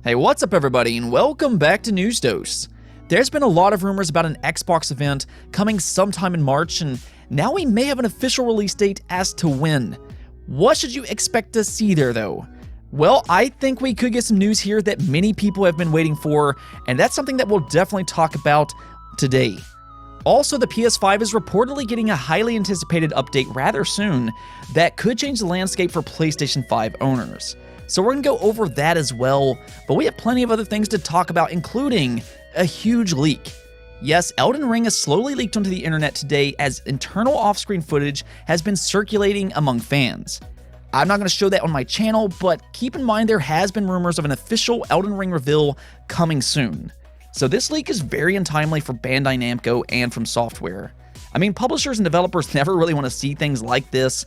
Hey, what's up everybody, and welcome back to News Dose. There's been a lot of rumors about an Xbox event coming sometime in March, and now we may have an official release date as to when. What should you expect to see there though? Well, I think we could get some news here that many people have been waiting for, and that's something that we'll definitely talk about today. Also, the PS5 is reportedly getting a highly anticipated update rather soon that could change the landscape for PlayStation 5 owners. So we're going to go over that as well, but we have plenty of other things to talk about, including a huge leak. Yes, Elden Ring has slowly leaked onto the internet today as internal off-screen footage has been circulating among fans. I'm not going to show that on my channel, but keep in mind there has been rumors of an official Elden Ring reveal coming soon. So this leak is very untimely for Bandai Namco and From Software. I mean, publishers and developers never really want to see things like this,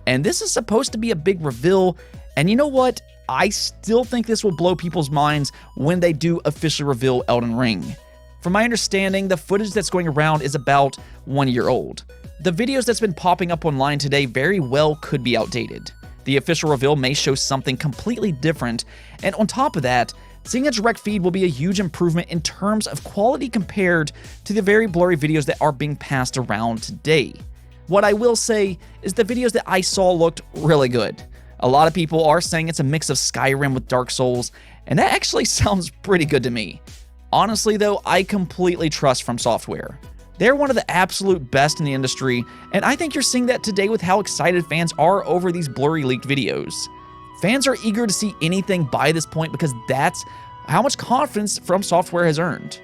and this is supposed to be a big reveal, and you know what? I still think this will blow people's minds when they do officially reveal Elden Ring. From my understanding, the footage that's going around is about 1 year old. The videos that's been popping up online today very well could be outdated. The official reveal may show something completely different, and on top of that, seeing a direct feed will be a huge improvement in terms of quality compared to the very blurry videos that are being passed around today. What I will say is the videos that I saw looked really good. A lot of people are saying it's a mix of Skyrim with Dark Souls, and that actually sounds pretty good to me. Honestly though, I completely trust From Software. They're one of the absolute best in the industry, and I think you're seeing that today with how excited fans are over these blurry leaked videos. Fans are eager to see anything by this point because that's how much confidence From Software has earned.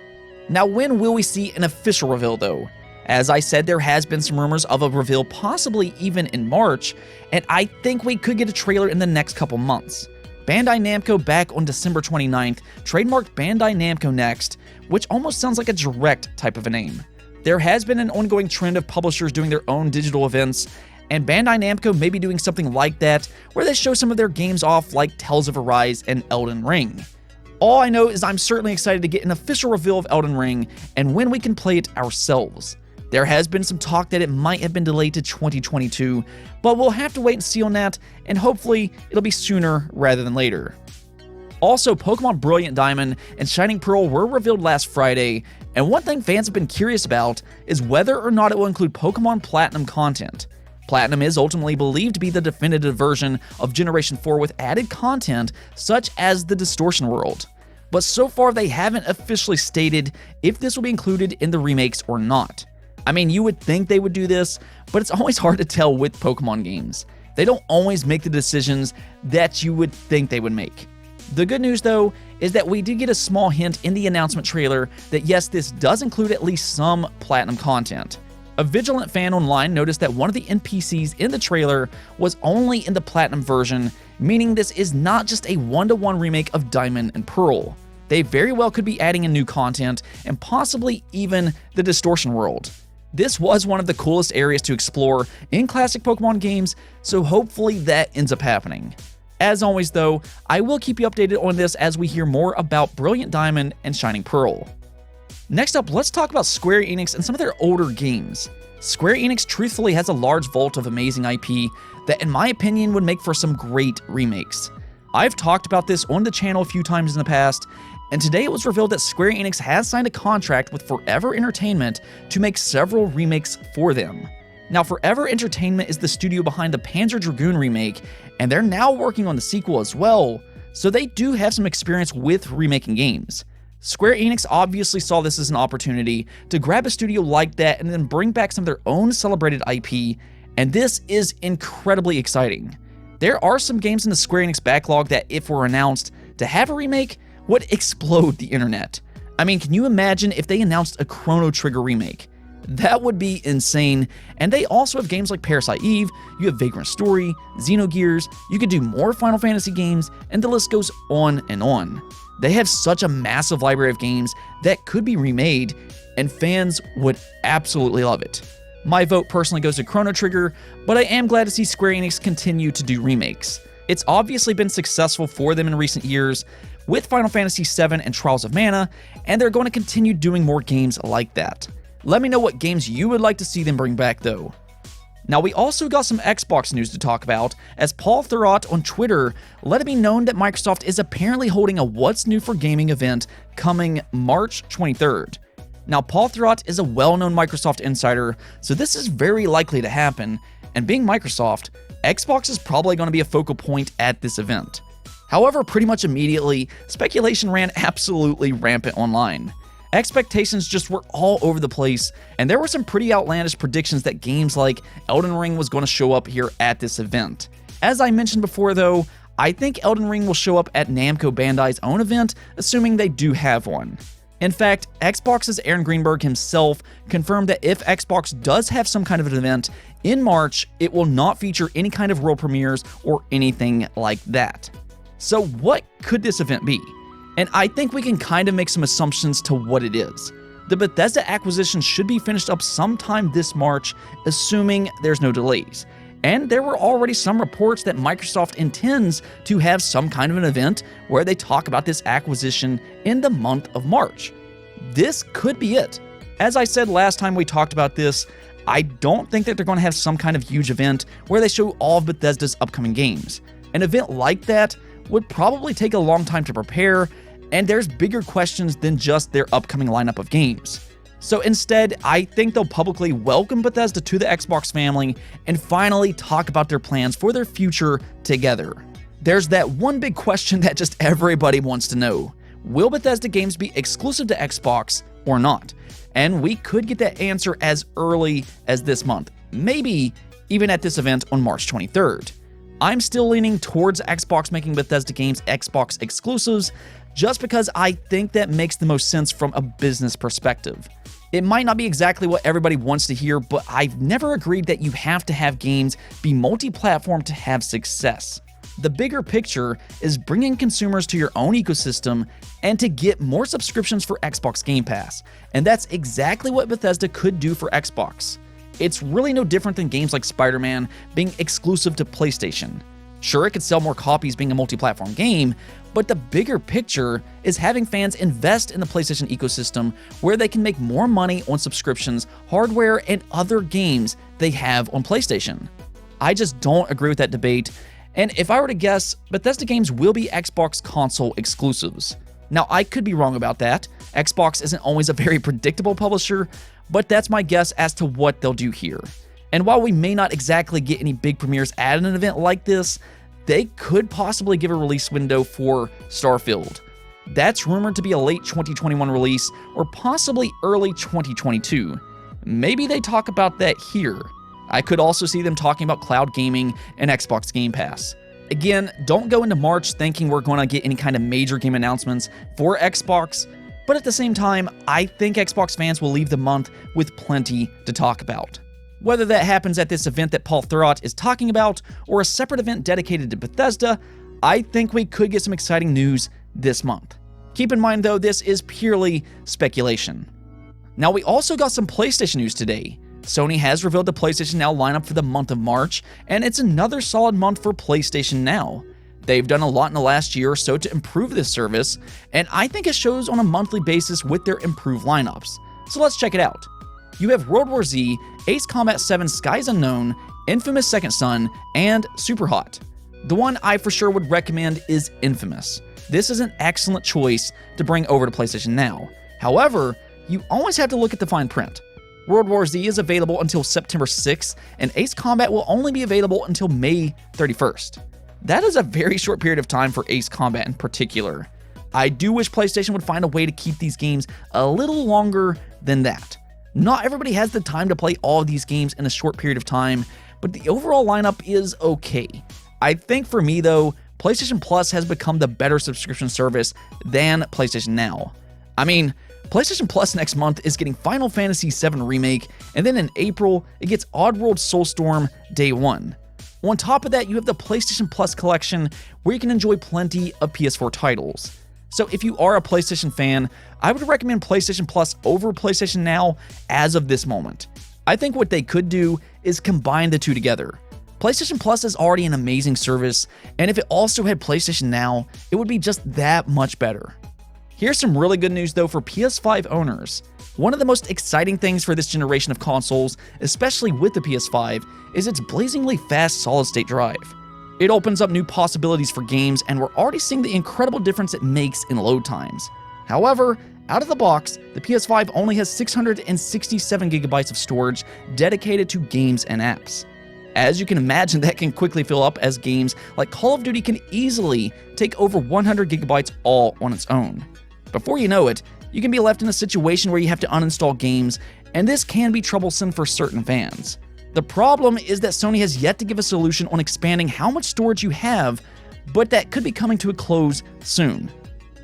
Now, when will we see an official reveal though? As I said, there has been some rumors of a reveal possibly even in March, and I think we could get a trailer in the next couple months. Bandai Namco back on December 29th trademarked Bandai Namco Next, which almost sounds like a direct type of a name. There has been an ongoing trend of publishers doing their own digital events, and Bandai Namco may be doing something like that, where they show some of their games off like Tales of Arise and Elden Ring. All I know is I'm certainly excited to get an official reveal of Elden Ring, and when we can play it ourselves. There has been some talk that it might have been delayed to 2022, but we'll have to wait and see on that, and hopefully it'll be sooner rather than later. Also, Pokemon Brilliant Diamond and Shining Pearl were revealed last Friday, and one thing fans have been curious about is whether or not it will include Pokemon Platinum content. Platinum is ultimately believed to be the definitive version of Generation 4 with added content such as the Distortion World. But so far they haven't officially stated if this will be included in the remakes or not. I mean, you would think they would do this, but it's always hard to tell with Pokemon games. They don't always make the decisions that you would think they would make. The good news, though, is that we did get a small hint in the announcement trailer that yes, this does include at least some Platinum content. A vigilant fan online noticed that one of the NPCs in the trailer was only in the Platinum version, meaning this is not just a one-to-one remake of Diamond and Pearl. They very well could be adding in new content, and possibly even the Distortion World. This was one of the coolest areas to explore in classic Pokemon games, so hopefully that ends up happening. As always though, I will keep you updated on this as we hear more about Brilliant Diamond and Shining Pearl. Next up, let's talk about Square Enix and some of their older games. Square Enix truthfully has a large vault of amazing IP that in my opinion would make for some great remakes. I've talked about this on the channel a few times in the past, and today it was revealed that Square Enix has signed a contract with Forever Entertainment to make several remakes for them. Now, Forever Entertainment is the studio behind the Panzer Dragoon remake, and they're now working on the sequel as well, so they do have some experience with remaking games. Square Enix obviously saw this as an opportunity to grab a studio like that and then bring back some of their own celebrated IP, and this is incredibly exciting. There are some games in the Square Enix backlog that, if were announced to have a remake, would explode the internet. I mean, can you imagine if they announced a Chrono Trigger remake? That would be insane, and they also have games like Parasite Eve, you have Vagrant Story, Xenogears, you could do more Final Fantasy games, and the list goes on and on. They have such a massive library of games that could be remade, and fans would absolutely love it. My vote personally goes to Chrono Trigger, but I am glad to see Square Enix continue to do remakes. It's obviously been successful for them in recent years, with Final Fantasy VII and Trials of Mana, and they're going to continue doing more games like that. Let me know what games you would like to see them bring back though. Now, we also got some Xbox news to talk about, as Paul Thurrott on Twitter let it be known that Microsoft is apparently holding a What's New for Gaming event coming March 23rd. Now, Paul Thurrott is a well-known Microsoft insider, so this is very likely to happen, and being Microsoft, Xbox is probably going to be a focal point at this event. However, pretty much immediately, speculation ran absolutely rampant online. Expectations just were all over the place, and there were some pretty outlandish predictions that games like Elden Ring was going to show up here at this event. As I mentioned before though, I think Elden Ring will show up at Namco Bandai's own event, assuming they do have one. In fact, Xbox's Aaron Greenberg himself confirmed that if Xbox does have some kind of an event in March, it will not feature any kind of world premieres or anything like that. So what could this event be? And I think we can kind of make some assumptions to what it is. The Bethesda acquisition should be finished up sometime this March, assuming there's no delays. And there were already some reports that Microsoft intends to have some kind of an event where they talk about this acquisition in the month of March. This could be it. As I said last time we talked about this, I don't think that they're going to have some kind of huge event where they show all of Bethesda's upcoming games. An event like that would probably take a long time to prepare, and there's bigger questions than just their upcoming lineup of games. So instead, I think they'll publicly welcome Bethesda to the Xbox family and finally talk about their plans for their future together. There's that one big question that just everybody wants to know. Will Bethesda games be exclusive to Xbox or not? And we could get that answer as early as this month, maybe even at this event on March 23rd. I'm still leaning towards Xbox making Bethesda games Xbox exclusives, just because I think that makes the most sense from a business perspective. It might not be exactly what everybody wants to hear, but I've never agreed that you have to have games be multi-platform to have success. The bigger picture is bringing consumers to your own ecosystem and to get more subscriptions for Xbox Game Pass, and that's exactly what Bethesda could do for Xbox. It's really no different than games like Spider-Man being exclusive to PlayStation. Sure, it could sell more copies being a multi-platform game, but the bigger picture is having fans invest in the PlayStation ecosystem where they can make more money on subscriptions, hardware, and other games they have on PlayStation. I just don't agree with that debate, and if I were to guess, Bethesda games will be Xbox console exclusives. Now, I could be wrong about that. Xbox isn't always a very predictable publisher, but that's my guess as to what they'll do here. And while we may not exactly get any big premieres at an event like this, they could possibly give a release window for Starfield. That's rumored to be a late 2021 release or possibly early 2022. Maybe they talk about that here. I could also see them talking about cloud gaming and Xbox Game Pass. Again, don't go into March thinking we're going to get any kind of major game announcements for Xbox, but at the same time, I think Xbox fans will leave the month with plenty to talk about. Whether that happens at this event that Paul Thurrott is talking about or a separate event dedicated to Bethesda, I think we could get some exciting news this month. Keep in mind though, this is purely speculation. Now, we also got some PlayStation news today. Sony has revealed the PlayStation Now lineup for the month of March, and it's another solid month for PlayStation Now. They've done a lot in the last year or so to improve this service, and I think it shows on a monthly basis with their improved lineups. So let's check it out. You have World War Z, Ace Combat 7 Skies Unknown, Infamous Second Son, and Superhot. The one I for sure would recommend is Infamous. This is an excellent choice to bring over to PlayStation Now. However, you always have to look at the fine print. World War Z is available until September 6th, and Ace Combat will only be available until May 31st. That is a very short period of time for Ace Combat in particular. I do wish PlayStation would find a way to keep these games a little longer than that. Not everybody has the time to play all of these games in a short period of time, but the overall lineup is okay. I think for me though, PlayStation Plus has become the better subscription service than PlayStation Now. I mean, PlayStation Plus next month is getting Final Fantasy VII Remake, and then in April, it gets Oddworld Soulstorm Day 1. On top of that, you have the PlayStation Plus collection, where you can enjoy plenty of PS4 titles. So if you are a PlayStation fan, I would recommend PlayStation Plus over PlayStation Now as of this moment. I think what they could do is combine the two together. PlayStation Plus is already an amazing service, and if it also had PlayStation Now, it would be just that much better. Here's some really good news though for PS5 owners. One of the most exciting things for this generation of consoles, especially with the PS5, is its blazingly fast solid-state drive. It opens up new possibilities for games, and we're already seeing the incredible difference it makes in load times. However, out of the box, the PS5 only has 667 gigabytes of storage dedicated to games and apps. As you can imagine, that can quickly fill up, as games like Call of Duty can easily take over 100 gigabytes all on its own. Before you know it, you can be left in a situation where you have to uninstall games, and this can be troublesome for certain fans. The problem is that Sony has yet to give a solution on expanding how much storage you have, but that could be coming to a close soon.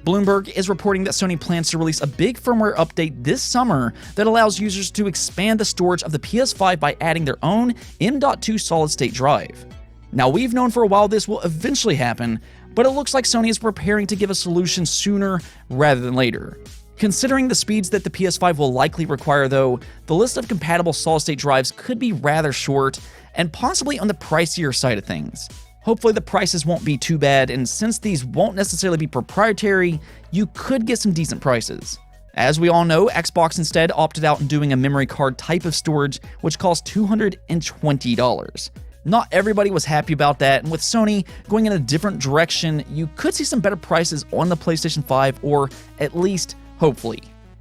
Bloomberg is reporting that Sony plans to release a big firmware update this summer that allows users to expand the storage of the PS5 by adding their own M.2 solid-state drive. Now, we've known for a while this will eventually happen, but it looks like Sony is preparing to give a solution sooner rather than later. Considering the speeds that the PS5 will likely require though, the list of compatible solid-state drives could be rather short and possibly on the pricier side of things. Hopefully the prices won't be too bad, and since these won't necessarily be proprietary, you could get some decent prices. As we all know, Xbox instead opted out in doing a memory card type of storage, which costs $220. Not everybody was happy about that, and with Sony going in a different direction, you could see some better prices on the PlayStation 5, or at least hopefully.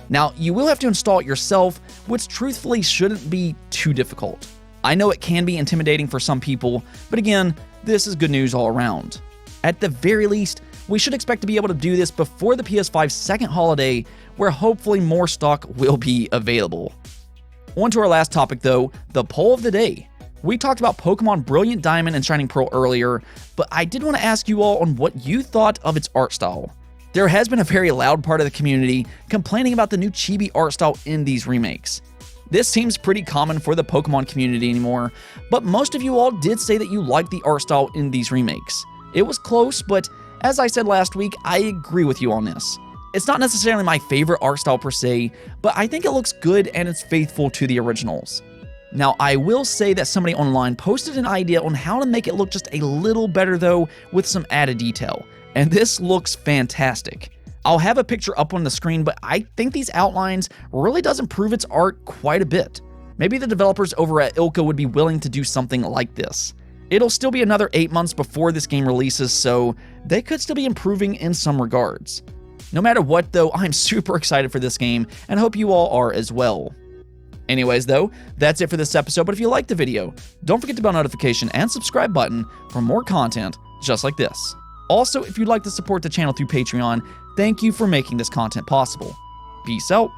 Now, you will have to install it yourself, which truthfully shouldn't be too difficult. I know it can be intimidating for some people, but again, this is good news all around. At the very least, we should expect to be able to do this before the PS5's second holiday, where hopefully more stock will be available. On to our last topic though, the poll of the day. We talked about Pokemon Brilliant Diamond and Shining Pearl earlier, but I did want to ask you all on what you thought of its art style. There has been a very loud part of the community complaining about the new chibi art style in these remakes. This seems pretty common for the Pokemon community anymore, but most of you all did say that you liked the art style in these remakes. It was close, but as I said last week, I agree with you on this. It's not necessarily my favorite art style per se, but I think it looks good and it's faithful to the originals. Now, I will say that somebody online posted an idea on how to make it look just a little better though, with some added detail, and this looks fantastic. I'll have a picture up on the screen, but I think these outlines really does improve its art quite a bit. Maybe the developers over at ILCA would be willing to do something like this. It'll still be another 8 months before this game releases, so they could still be improving in some regards. No matter what though, I'm super excited for this game, and hope you all are as well. Anyways though, that's it for this episode, but if you liked the video, don't forget the bell notification and subscribe button for more content just like this. Also, if you'd like to support the channel through Patreon, thank you for making this content possible. Peace out.